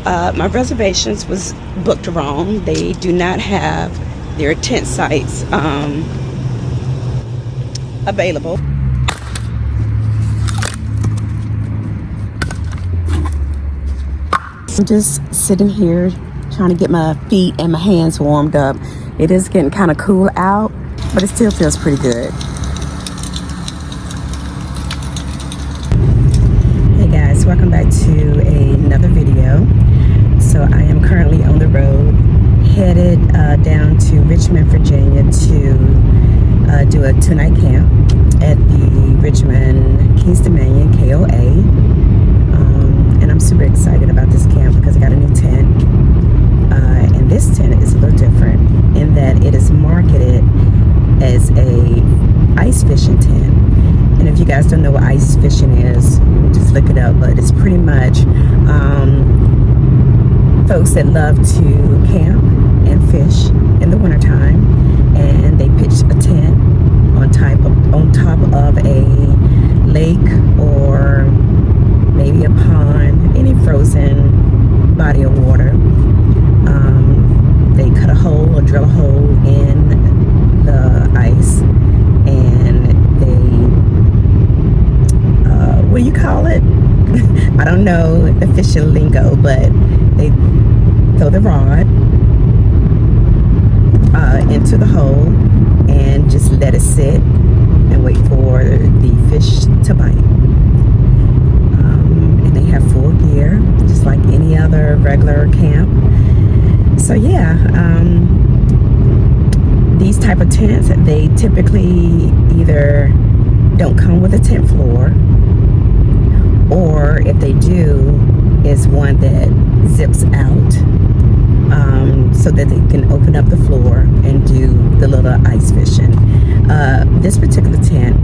My reservations was booked wrong. They do not have their tent sites available. I'm just sitting here trying to get my feet and my hands warmed up. It is getting kind of cool out, but it still feels pretty good. Hey guys, welcome back to another video. So I am currently on the road, headed down to Richmond, Virginia to do a 2-night camp at the Richmond Kings Dominion KOA. And I'm super excited about this camp because I got a new tent. And this tent is a little different in that it is marketed as a ice fishing tent. And if you guys don't know what ice fishing is, just look it up. But it's pretty much folks that love to camp and fish in the wintertime, and they pitch a tent on top of a lake or maybe a pond, any frozen body of water. They cut a hole or drill a hole in the ice, and they, what do you call it? I don't know the fishing lingo, but they throw the rod into the hole and just let it sit and wait for the fish to bite. And they have full gear, just like any other regular camp. So yeah, these type of tents, they typically either don't come with a tent floor, or if they do, is one that zips out, so that they can open up the floor and do the little ice fishing. This particular tent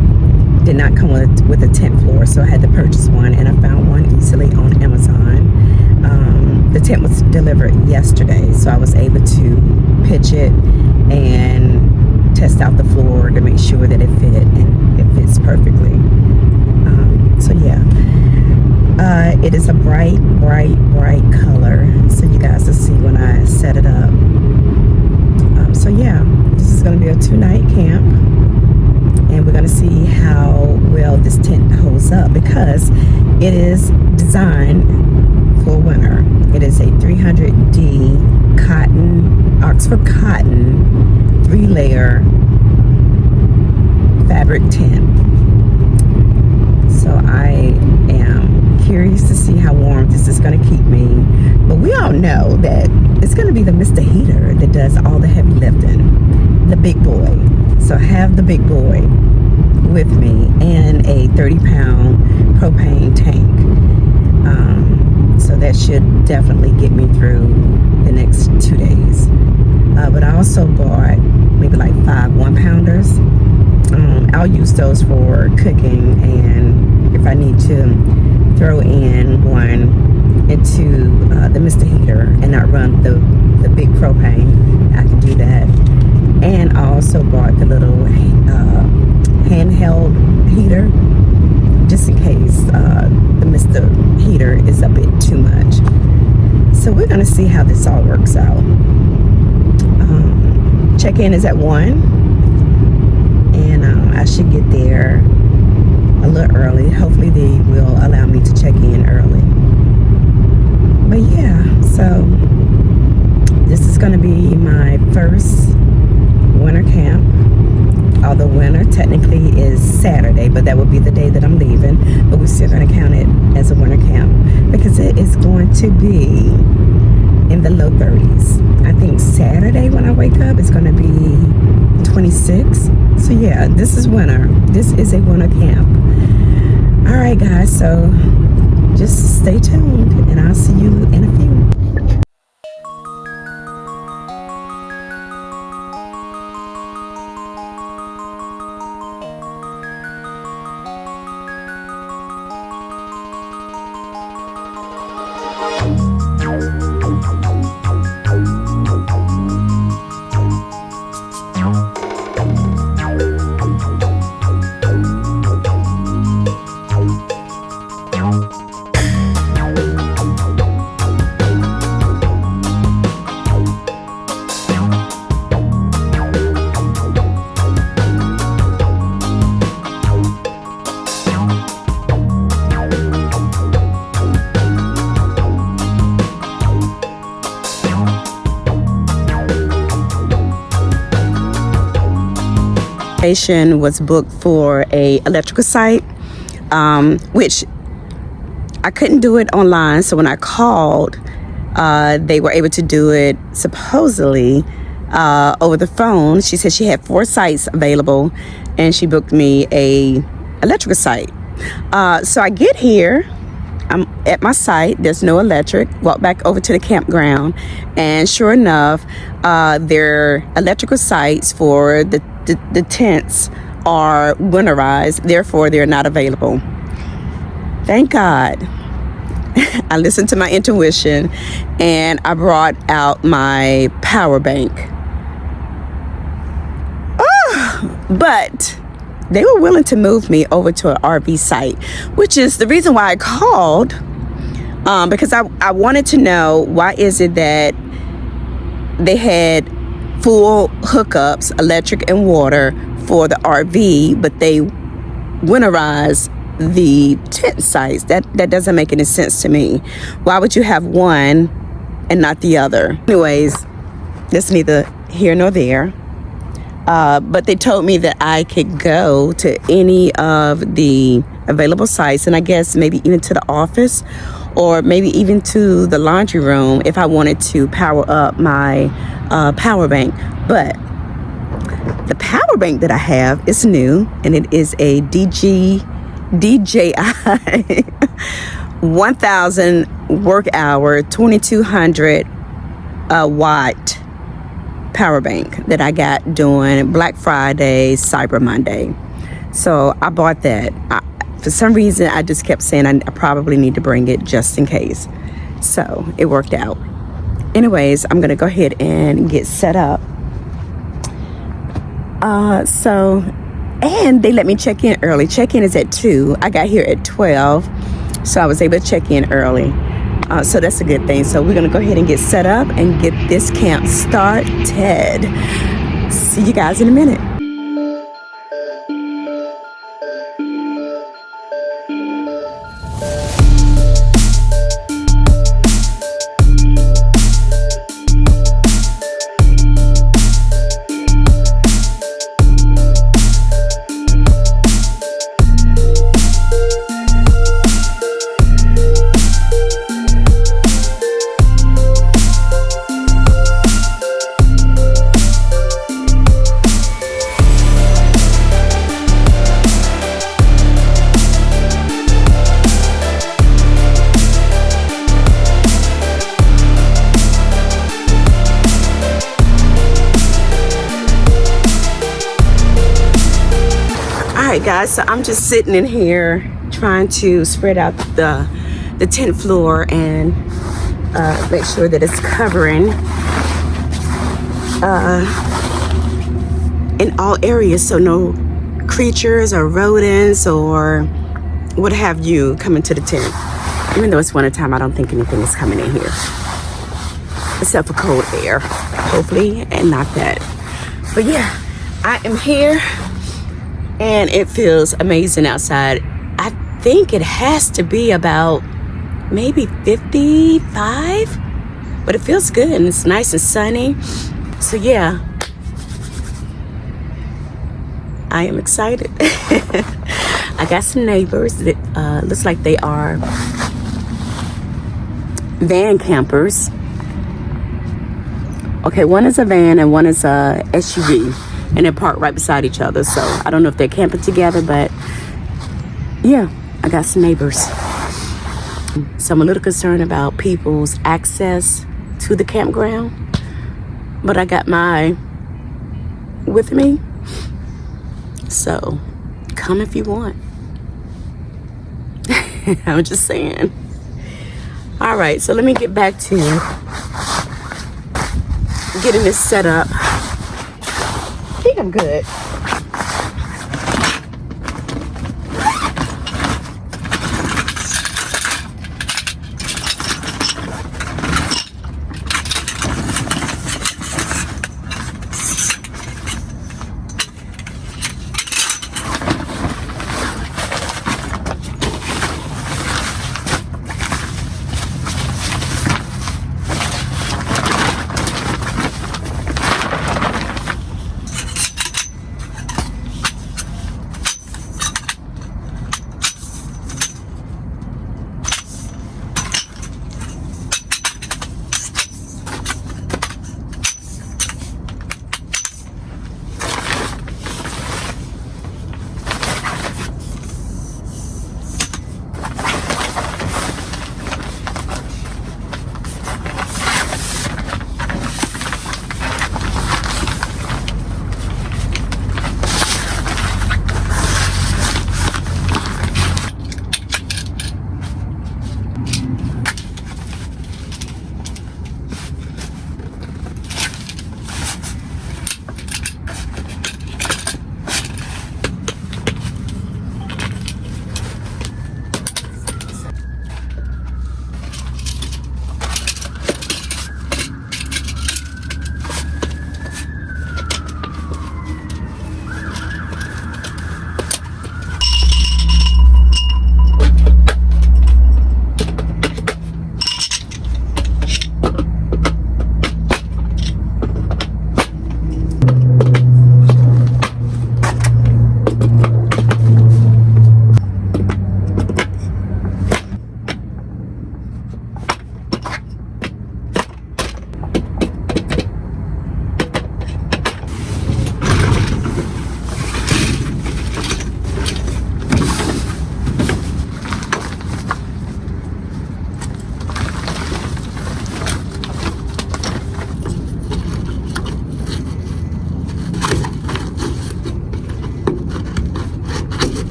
did not come with a tent floor, so I had to purchase one, and I found one easily on Amazon. The tent was delivered yesterday, so I was able to pitch it and test out the floor to make sure that it fit, and it fits perfectly. So yeah, it is a bright color, so you guys will see when I set it up. So yeah, this is going to be a 2-night camp, and we're going to see how well this tent holds up because it is designed for winter. It is a 300D cotton, Oxford cotton, 3-layer fabric tent. So I am curious to see how warm this is going to keep me. But we all know that it's going to be the Mr.Heater that does all the heavy lifting, the big boy. So I have the big boy with me and a 30-pound propane tank. So that should definitely get me through the next 2 days. But I also bought maybe like 5 1-pounders. I'll use those for cooking, and if I need to throw in one into the Mr.Heater and not run the big propane, I can do that. And I also bought the little handheld heater, just in case the Mr.Heater is a bit too much. So we're going to see how this all works out. Check-in is at 1, and I should get there a little early. Hopefully they will allow me to check in early. But yeah, so this is going to be my first winter camp. Although winter technically is Saturday, but that will be the day that I'm leaving. But we're still going to count it as a winter camp because it is going to be in the low 30s. I think Saturday when I wake up, it's going to be 26. So yeah, this is winter. This is a winter camp. All right, guys. So just stay tuned, and I'll see you in a few. Station was booked for a electrical site, which I couldn't do it online. So when I called, they were able to do it supposedly over the phone. She said she had 4 sites available, and she booked me a electrical site. So I get here, I'm at my site, there's no electric. Walk back over to the campground, and sure enough, their electrical sites for the tents are winterized, therefore they're not available. Thank God. I listened to my intuition, and I brought out my power bank. But they were willing to move me over to an RV site, which is the reason why I called, because I wanted to know, why is it that they had full hookups, electric and water, for the RV, but they winterize the tent sites? That doesn't make any sense to me. Why would you have one and not the other? Anyways, that's neither here nor there. But they told me that I could go to any of the available sites, and I guess maybe even to the office, or maybe even to the laundry room if I wanted to power up my power bank. But the power bank that I have is new, and it is a DJI 1000 work hour 2200 watt power bank that I got during Black Friday, Cyber Monday. So I bought that. For some reason, I just kept saying I probably need to bring it just in case. So it worked out. Anyways, I'm gonna go ahead and get set up. And they let me check in early. Check-in is at 2. I got here at 12, so I was able to check in early. So that's a good thing. So we're gonna go ahead and get set up and get this camp started. See you guys in a minute. Alright guys, so I'm just sitting in here trying to spread out the tent floor and make sure that it's covering in all areas, so no creatures or rodents or what have you come into the tent. Even though it's winter time, I don't think anything is coming in here except for cold air, hopefully, and not that. But yeah, I am here and it feels amazing outside. I think it has to be about maybe 55, but it feels good and it's nice and sunny. So yeah, I am excited. I got some neighbors that looks like they are van campers. Okay, one is a van and one is a SUV, and they're parked right beside each other. So I don't know if they're camping together, but yeah, I got some neighbors. So I'm a little concerned about people's access to the campground, but I got my with me. So come if you want. I'm just saying. All right, so let me get back to getting this set up. I think I'm good.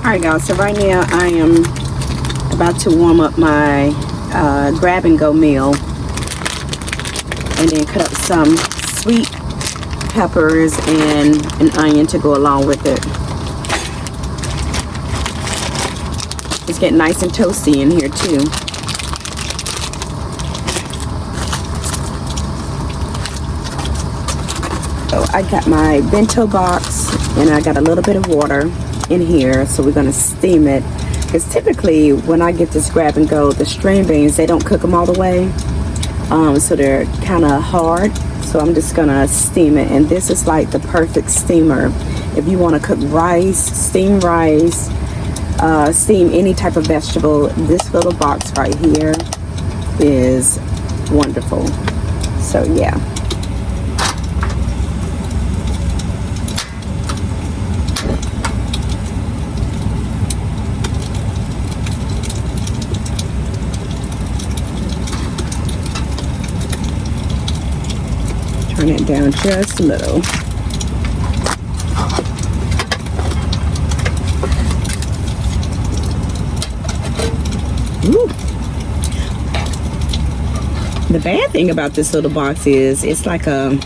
Alright guys, so right now I am about to warm up my grab and go meal, and then cut up some sweet peppers and an onion to go along with it. It's getting nice and toasty in here too. So I got my bento box and I got a little bit of water in here, so we're gonna steam it, because typically when I get this grab and go, the string beans, they don't cook them all the way, so they're kind of hard. So I'm just gonna steam it, and this is like the perfect steamer if you want to cook rice, steam any type of vegetable. This little box right here is wonderful. So yeah. Turn it down just a little. Ooh. The bad thing about this little box is it's like a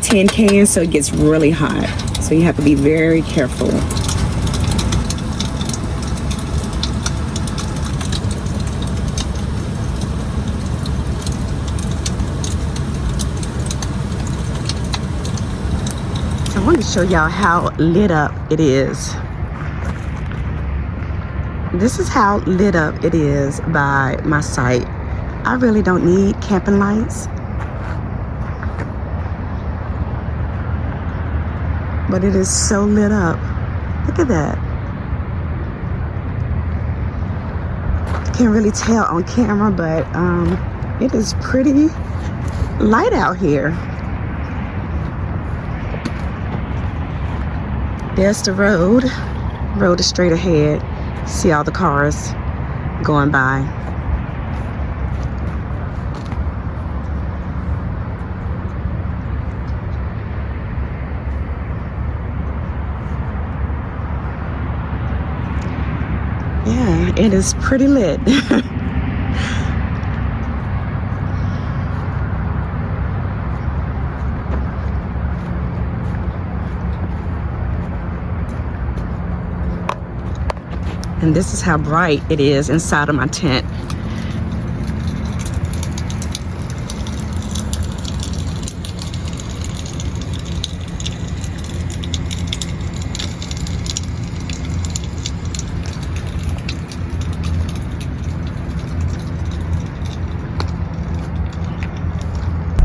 tin can, so it gets really hot. So you have to be very careful. I want to show y'all how lit up it is. This is how lit up it is by my site. I really don't need camping lights, but it is so lit up. Look at that. You can't really tell on camera, but it is pretty light out here. There's the road. Road is straight ahead. See all the cars going by. Yeah, it is pretty lit. And this is how bright it is inside of my tent.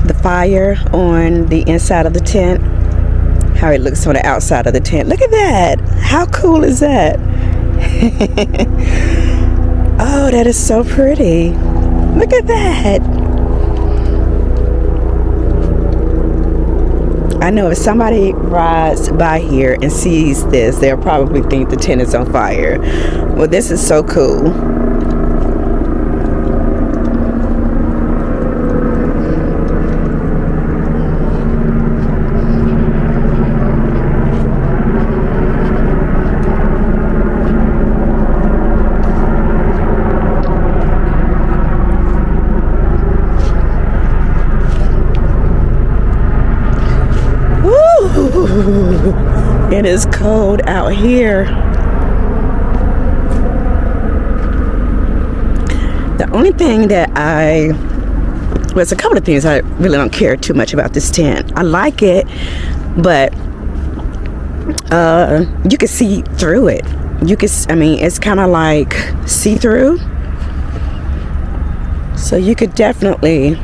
The fire on the inside of the tent, how it looks on the outside of the tent. Look at that. How cool is that? Oh, that is so pretty. Look at that. I know if somebody rides by here and sees this, they'll probably think the tent is on fire. Well, this is so cool. It is cold out here. The only thing that well, it's a couple of things I really don't care too much about this tent. I like it, but you can see through it. I mean, it's kind of like see-through. So you could definitely,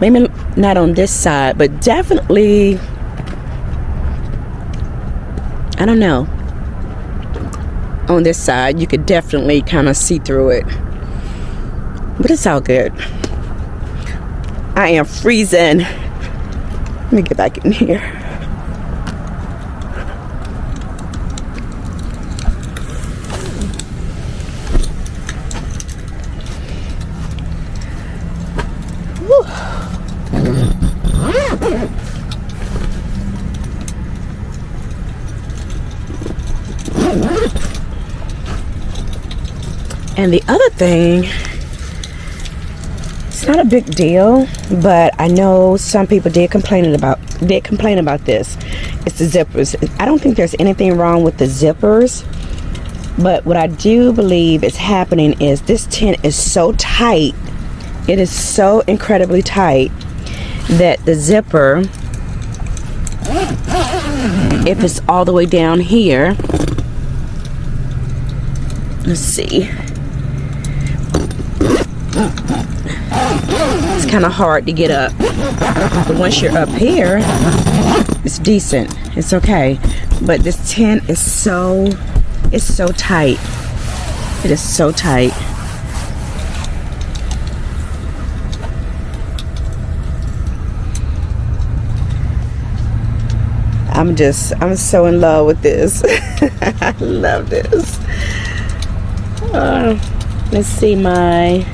maybe not on this side, but definitely, I don't know, on this side you could definitely kind of see through it, but it's all good. I am freezing. Let me get back in here. And the other thing, it's not a big deal, but I know some people did complain about this. It's the zippers. I don't think there's anything wrong with the zippers, but what I do believe is happening is this tent is so tight. It is so incredibly tight that the zipper, if it's all the way down here, let's see, it's kind of hard to get up, but once you're up here, it's decent, it's okay. But this tent is so tight. It is so tight. I'm so in love with this. I love this. Let's see, my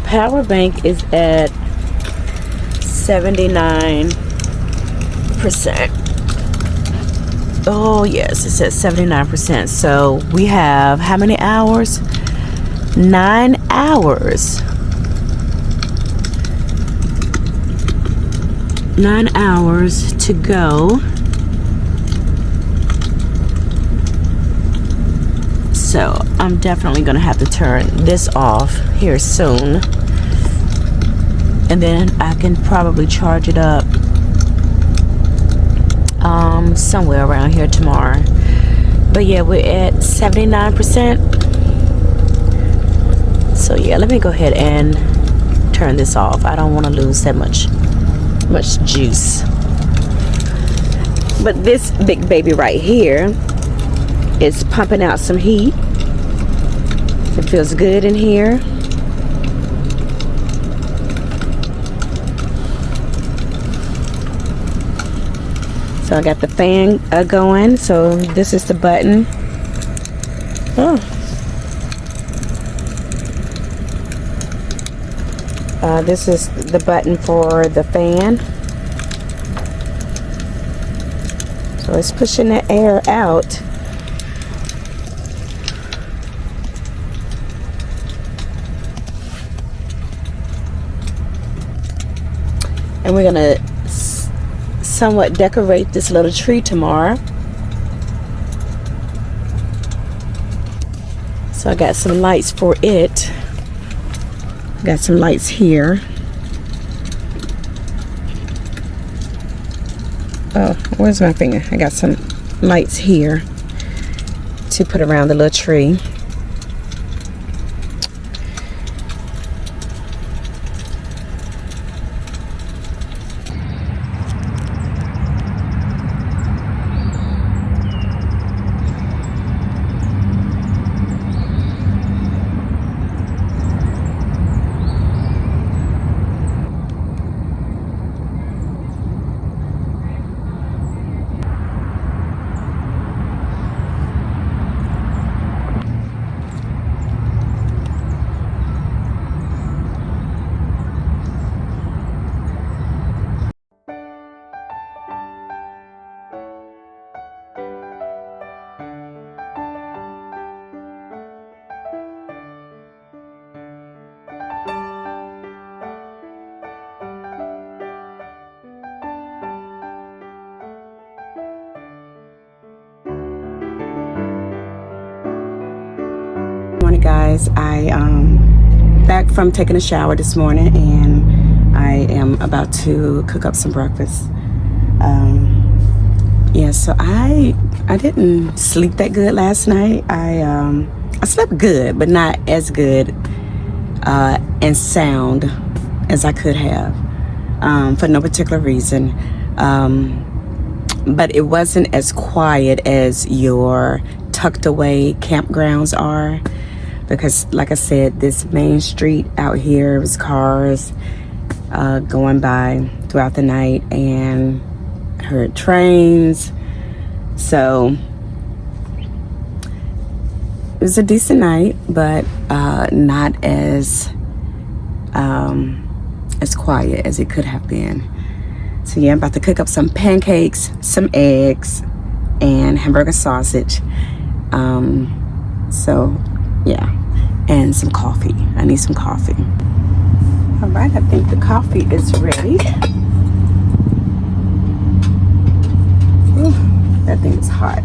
power bank is at 79%. Oh yes, it's at 79%. So we have how many hours? 9 hours. 9 hours to go. So I'm definitely gonna have to turn this off here soon, and then I can probably charge it up somewhere around here tomorrow. But yeah, we're at 79%. So yeah, let me go ahead and turn this off. I don't want to lose that much juice. But this big baby right here is pumping out some heat. It feels good in here. So I got the fan going. So this is the button. Oh. This is the button for the fan. So it's pushing the air out. And we're gonna somewhat decorate this little tree tomorrow. So I got some lights for it. Got some lights here. Oh, where's my finger? I got some lights here to put around the little tree. Guys, I back from taking a shower this morning, and I am about to cook up some breakfast. Yeah, so I didn't sleep that good last night. I slept good, but not as good and sound as I could have, for no particular reason. But it wasn't as quiet as your tucked away campgrounds are. Because like I said, this main street out here was cars going by throughout the night, and I heard trains. So it was a decent night, but not as quiet as it could have been. So yeah, I'm about to cook up some pancakes, some eggs, and hamburger sausage. So yeah, and some coffee. I need some coffee. All right, I think the coffee is ready. Ooh, that thing is hot.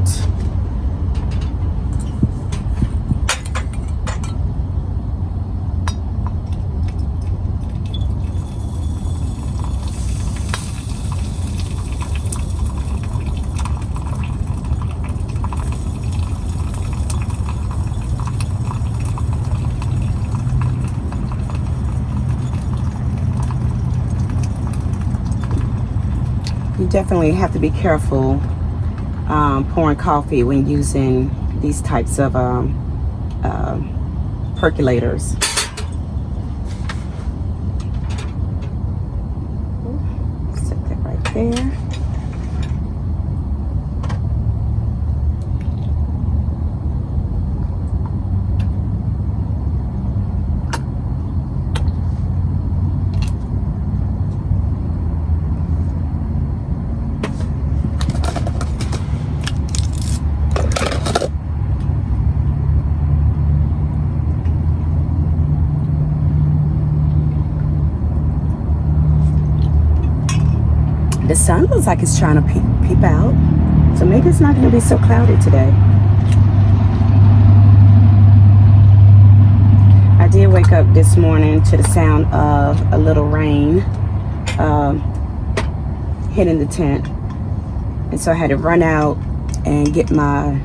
You definitely have to be careful pouring coffee when using these types of percolators. Set that right there. The sun looks like it's trying to peep out, so maybe it's not going to be so cloudy today. I did wake up this morning to the sound of a little rain hitting the tent, and so I had to run out and get my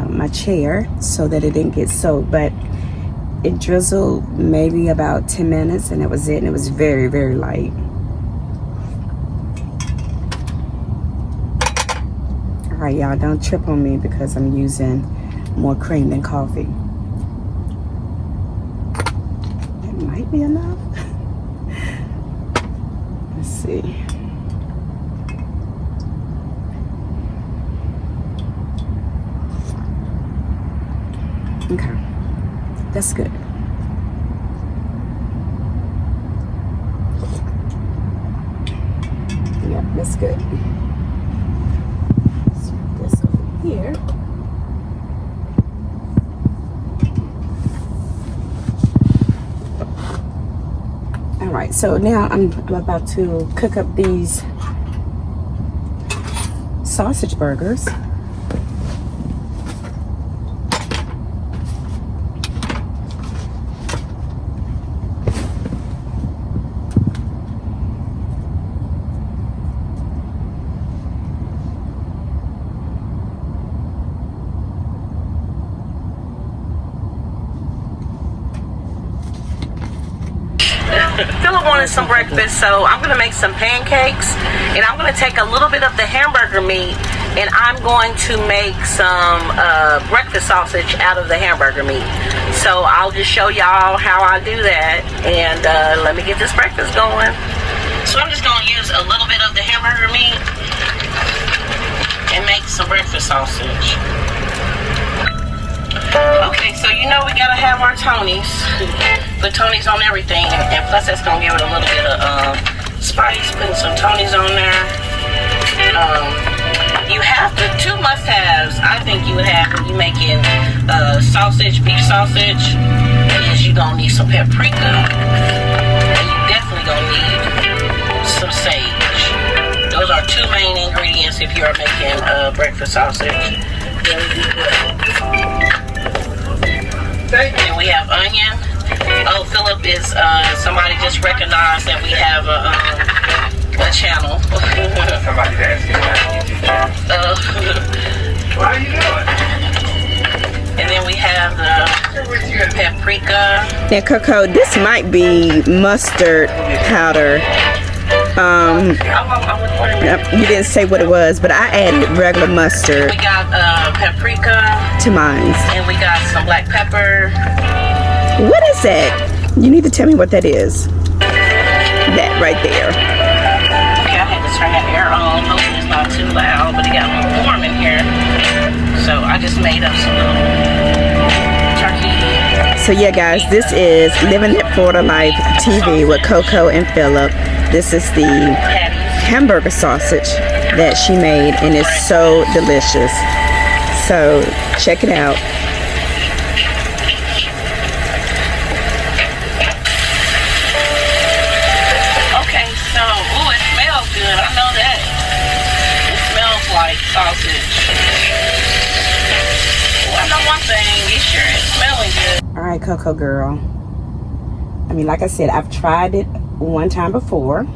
my chair so that it didn't get soaked. But it drizzled maybe about 10 minutes, and that was it. And it was very, very light. All right, y'all, don't trip on me because I'm using more cream than coffee. That might be enough. Let's see. Okay, that's good. Yep, that's good. Here. All right, so now I'm about to cook up these sausage burgers. Philip wanted some breakfast, so I'm going to make some pancakes, and I'm going to take a little bit of the hamburger meat, and I'm going to make some breakfast sausage out of the hamburger meat. So I'll just show y'all how I do that, and let me get this breakfast going. So I'm just going to use a little bit of the hamburger meat and make some breakfast sausage. Okay, so you know we gotta have our Tonys. Put Tonys on everything, and plus that's gonna give it a little bit of spice. Putting some Tonys on there. You have the two must-haves I think you would have when you're making sausage, beef sausage, is you gonna need some paprika, and you definitely gonna need some sage. Those are two main ingredients if you are making breakfast sausage. And we have onion. Oh, Philip is, somebody just recognized that we have a channel. Somebody's asking about what are you doing? And then we have the paprika. Yeah, Coco, this might be mustard powder. You didn't say what it was, but I added regular mustard. We got paprika to mine. And we got some black pepper. What is that? You need to tell me what that is. That right there. Okay, I had to turn that air on. Hopefully it's not too loud, but it got a little warm in here. So I just made up some little turkey. So yeah, guys, this is Living That Florida Life TV with Coco and Philip. This is the hamburger sausage. that she made, and it's so delicious. So check it out. Okay, so it smells good. I know that. It smells like sausage. Well, I know one thing. It sure is smelling good. All right, Coco girl. I mean, like I said, I've tried it one time before.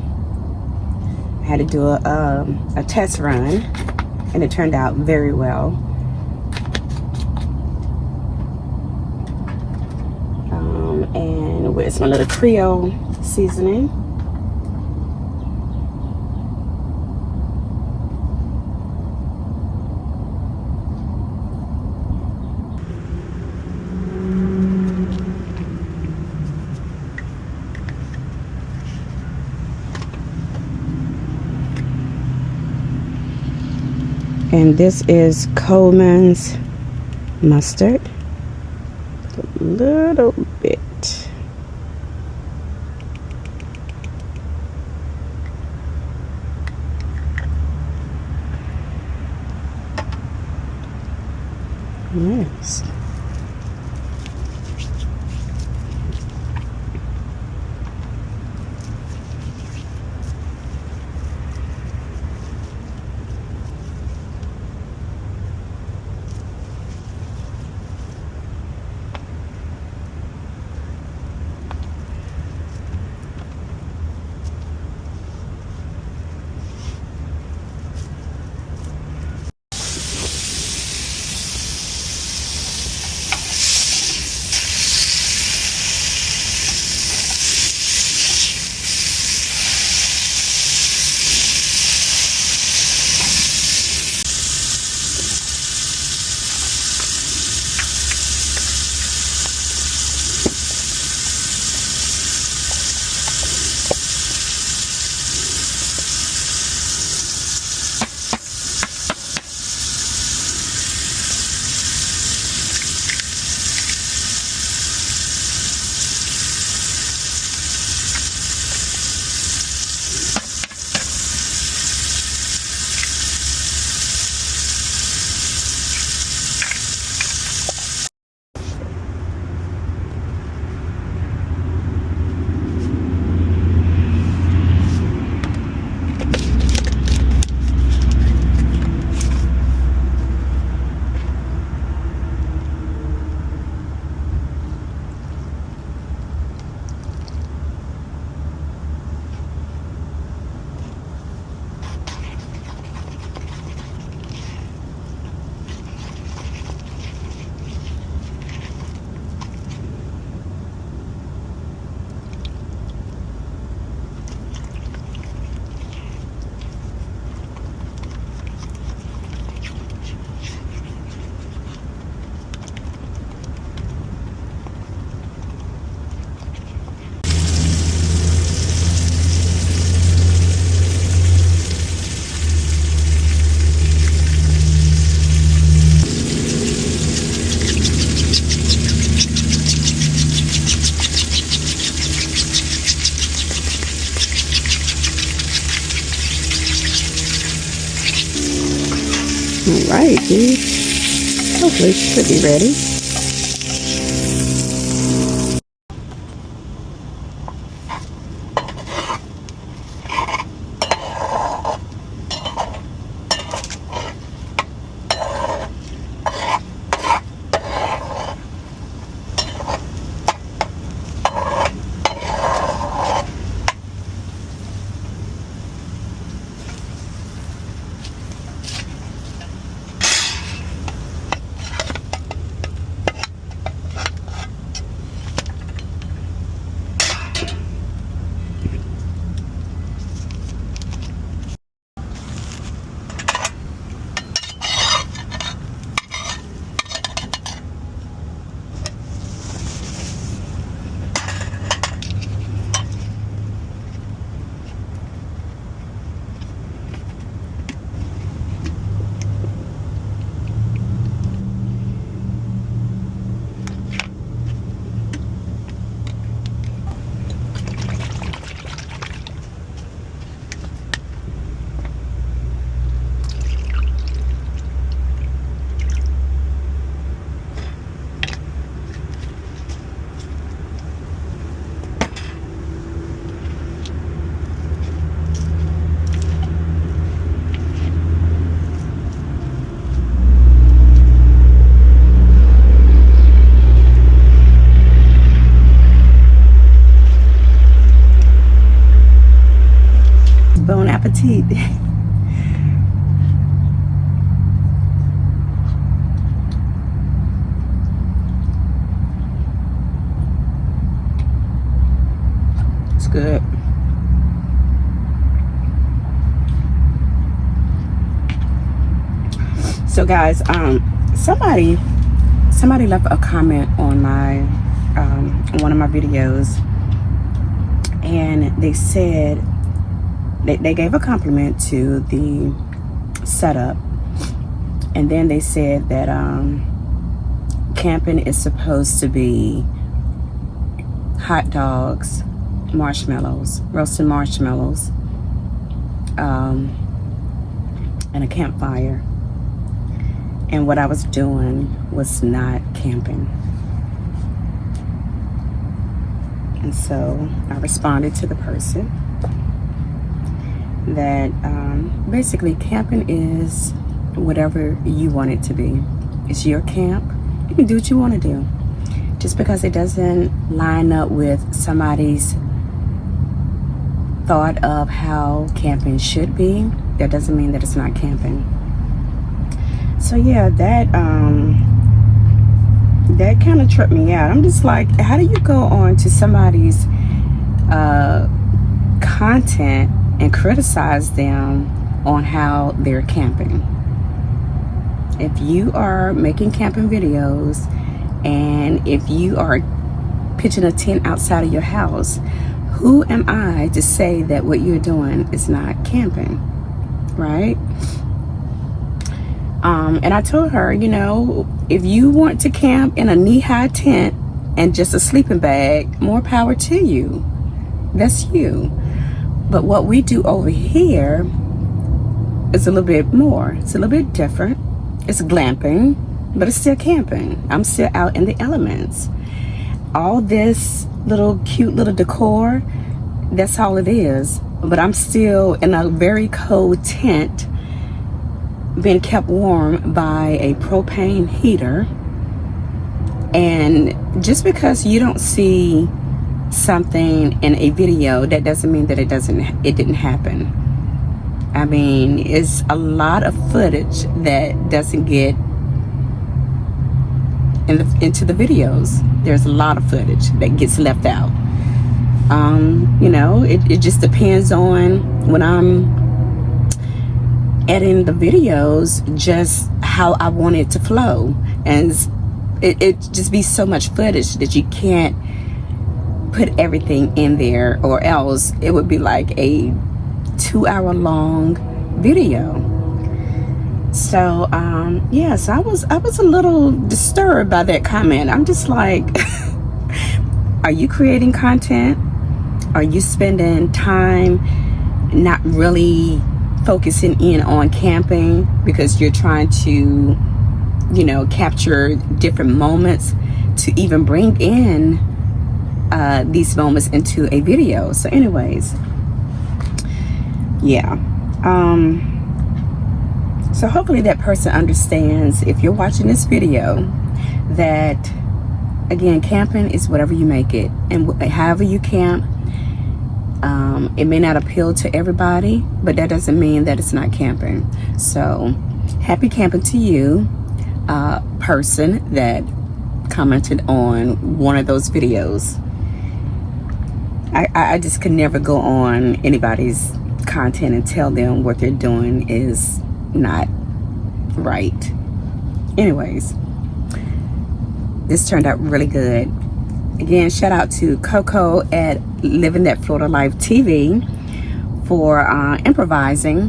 I had to do a test run, and it turned out very well. And with my little Creole seasoning. And this is Coleman's mustard. A little bit. Yes. Alrighty, hopefully it should be ready. eat. It's good. So guys, somebody left a comment on my one of my videos, and they said they gave a compliment to the setup, and then they said that camping is supposed to be hot dogs, marshmallows, roasted marshmallows, and a campfire. And what I was doing was not camping. And so I responded to the person that basically camping is whatever you want it to be. It's your camp. You can do what you want to do. Just because it doesn't line up with somebody's thought of how camping should be, that doesn't mean that it's not camping. So yeah, that kind of tripped me out. I'm just like, how do you go on to somebody's content and criticize them on how they're camping? If you are making camping videos and if you are pitching a tent outside of your house, who am I to say that what you're doing is not camping, right? And I told her, you know, if you want to camp in a knee-high tent and just a sleeping bag, more power to you. That's you. But what we do over here is a little bit more. It's a little bit different. It's glamping, but it's still camping. I'm still out in the elements. All this little cute little decor, that's all it is. But I'm still in a very cold tent, being kept warm by a propane heater. And just because you don't see something in a video, that doesn't mean that it didn't happen. I mean, it's a lot of footage that doesn't get into the videos. There's a lot of footage that gets left out. You know, it just depends on when I'm editing the videos, just how I want it to flow. And it just be so much footage that you can't put everything in there, or else it would be like a 2-hour-long video. So yeah, so I was a little disturbed by that comment. I'm just like, are you creating content? Are you spending time not really focusing in on camping because you're trying to, you know, capture different moments to even bring in these moments into a video? So anyways, yeah, so hopefully that person understands, if you're watching this video, that again, camping is whatever you make it, and however you camp. It may not appeal to everybody, but that doesn't mean that it's not camping. So happy camping to you, person that commented on one of those videos. I just could never go on anybody's content and tell them what they're doing is not right. Anyways, this turned out really good. Again, shout out to Coco at Living That Florida Life TV for improvising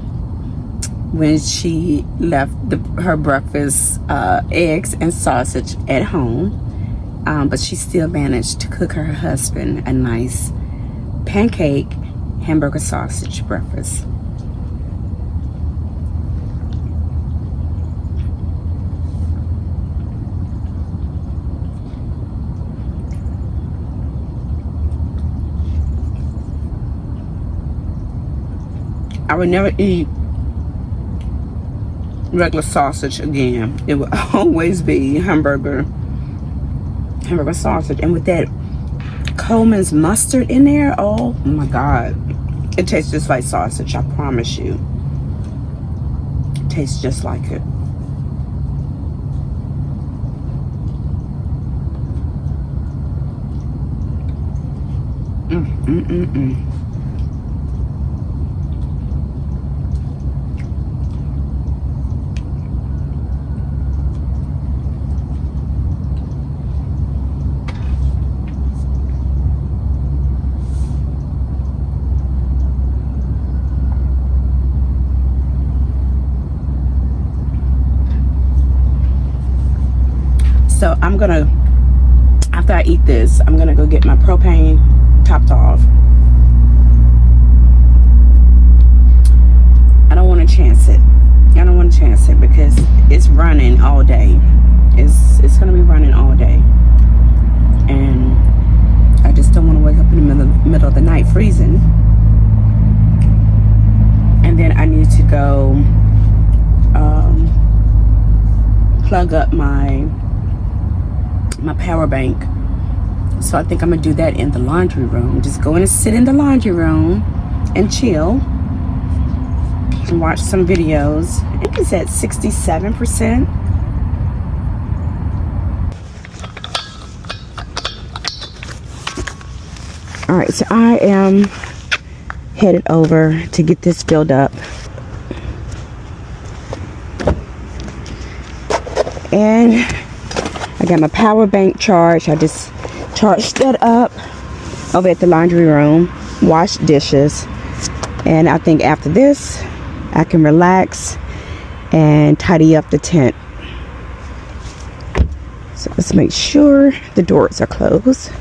when she left her breakfast, eggs and sausage at home, but she still managed to cook her husband a nice pancake hamburger sausage breakfast. I would never eat regular sausage again. It would always be hamburger sausage. And with that Coleman's mustard in there, oh my God. It tastes just like sausage, I promise you. It tastes just like it. So I'm gonna, after I eat this, I'm gonna go get my propane topped off. I don't want to chance it. I don't want to chance it because it's running all day. It's gonna be running all day, and I just don't want to wake up in the middle of the night freezing. And then I need to go plug up my power bank. So I think I'm gonna do that in the laundry room. Just go in and sit in the laundry room and chill and watch some videos. I think it's at 67%. All right, so I am headed over to get this filled up. And I got my power bank charged. I just charged that up over at the laundry room, washed dishes, and I think after this I can relax and tidy up the tent. So let's make sure the doors are closed.